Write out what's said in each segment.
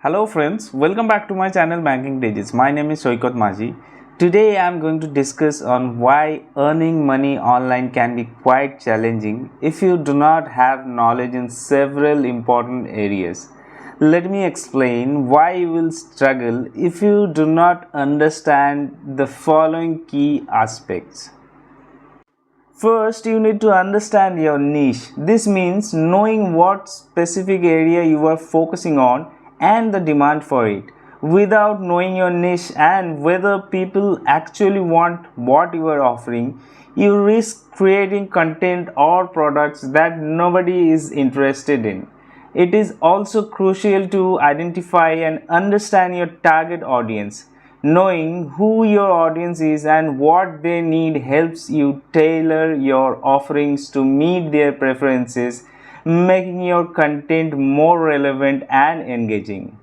Hello friends, welcome back to my channel Banking Digits. My name is Soikot Maji. Today I am going to discuss on why earning money online can be quite challenging if you do not have knowledge in several important areas. Let me explain why you will struggle if you do not understand the following key aspects. First, you need to understand your niche. This means knowing what specific area you are focusing on and the demand for it. Without knowing your niche and whether people actually want what you are offering, you risk creating content or products that nobody is interested in. It is also crucial to identify and understand your target audience. Knowing who your audience is and what they need helps you tailor your offerings to meet their preferences, making your content more relevant and engaging.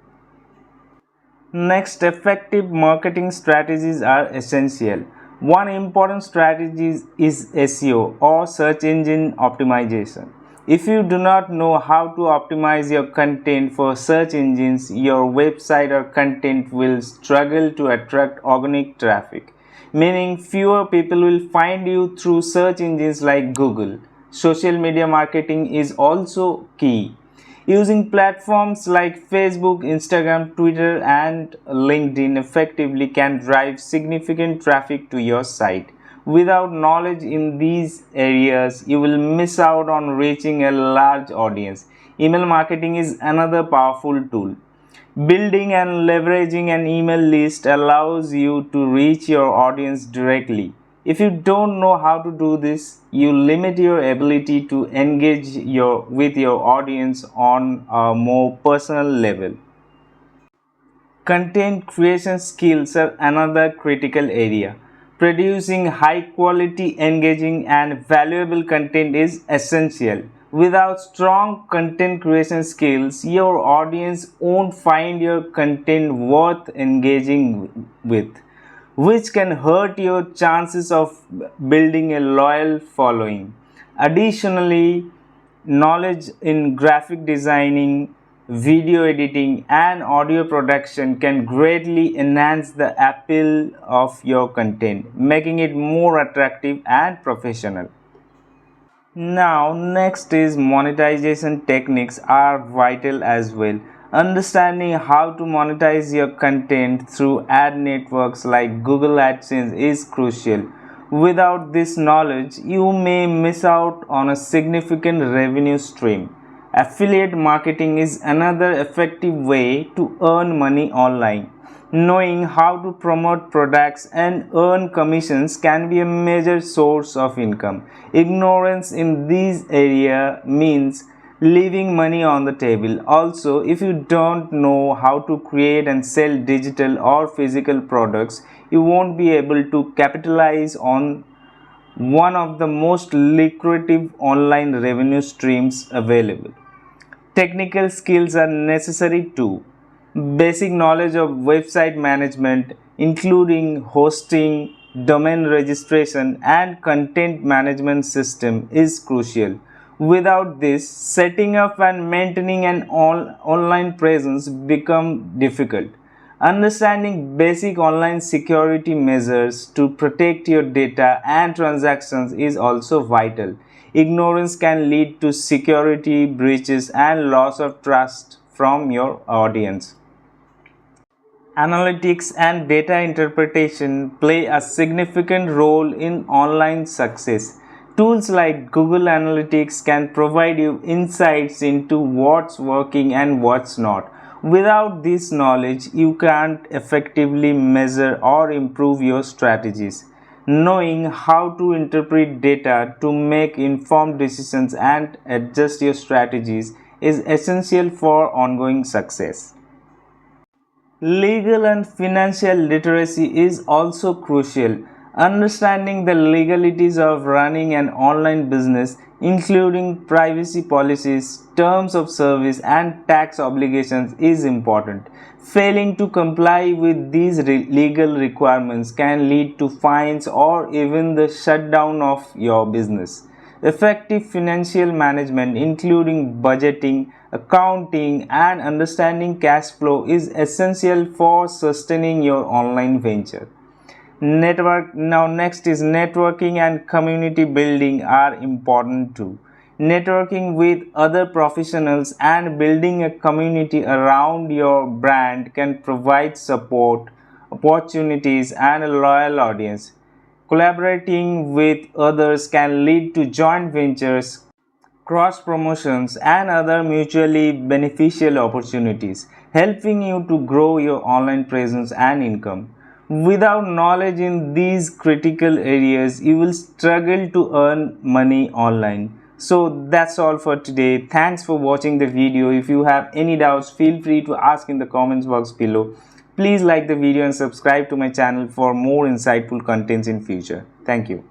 Next, effective marketing strategies are essential. One important strategy is SEO or search engine optimization. If you do not know how to optimize your content for search engines, your website or content will struggle to attract organic traffic, meaning fewer people will find you through search engines like Google. Social media marketing is also key. Using platforms like Facebook, Instagram, Twitter, and LinkedIn effectively can drive significant traffic to your site. Without knowledge in these areas, you will miss out on reaching a large audience. Email marketing is another powerful tool. Building and leveraging an email list allows you to reach your audience directly. If you don't know how to do this, you limit your ability to engage with your audience on a more personal level. Content creation skills are another critical area. Producing high quality, engaging, and valuable content is essential. Without strong content creation skills, your audience won't find your content worth engaging with, which can hurt your chances of building a loyal following. Additionally, knowledge in graphic designing, video editing, and audio production can greatly enhance the appeal of your content, making it more attractive and professional. Now, next is monetization techniques are vital as well. Understanding how to monetize your content through ad networks like Google AdSense is crucial. Without this knowledge, you may miss out on a significant revenue stream. Affiliate marketing is another effective way to earn money online. Knowing how to promote products and earn commissions can be a major source of income. Ignorance in this area means leaving money on the table. Also, if you don't know how to create and sell digital or physical products, you won't be able to capitalize on one of the most lucrative online revenue streams available. Technical skills are necessary too. Basic knowledge of website management, including hosting, domain registration, and content management system, is crucial. Without this, setting up and maintaining an online presence become difficult. Understanding basic online security measures to protect your data and transactions is also vital. Ignorance can lead to security breaches and loss of trust from your audience. Analytics and data interpretation play a significant role in online success. Tools like Google Analytics can provide you insights into what's working and what's not. Without this knowledge, you can't effectively measure or improve your strategies. Knowing how to interpret data to make informed decisions and adjust your strategies is essential for ongoing success. Legal and financial literacy is also crucial. Understanding the legalities of running an online business, including privacy policies, terms of service, and tax obligations, is important. Failing to comply with these legal requirements can lead to fines or even the shutdown of your business. Effective financial management, including budgeting, accounting, and understanding cash flow, is essential for sustaining your online venture. Next is networking and community building are important too. Networking with other professionals and building a community around your brand can provide support, opportunities, and a loyal audience. Collaborating with others can lead to joint ventures, cross promotions, and other mutually beneficial opportunities, helping you to grow your online presence and income. Without knowledge in these critical areas, you will struggle to earn money online. So that's all for today. Thanks for watching the video. If you have any doubts, feel free to ask in the comments box below. Please like the video and subscribe to my channel for more insightful contents in future. Thank you.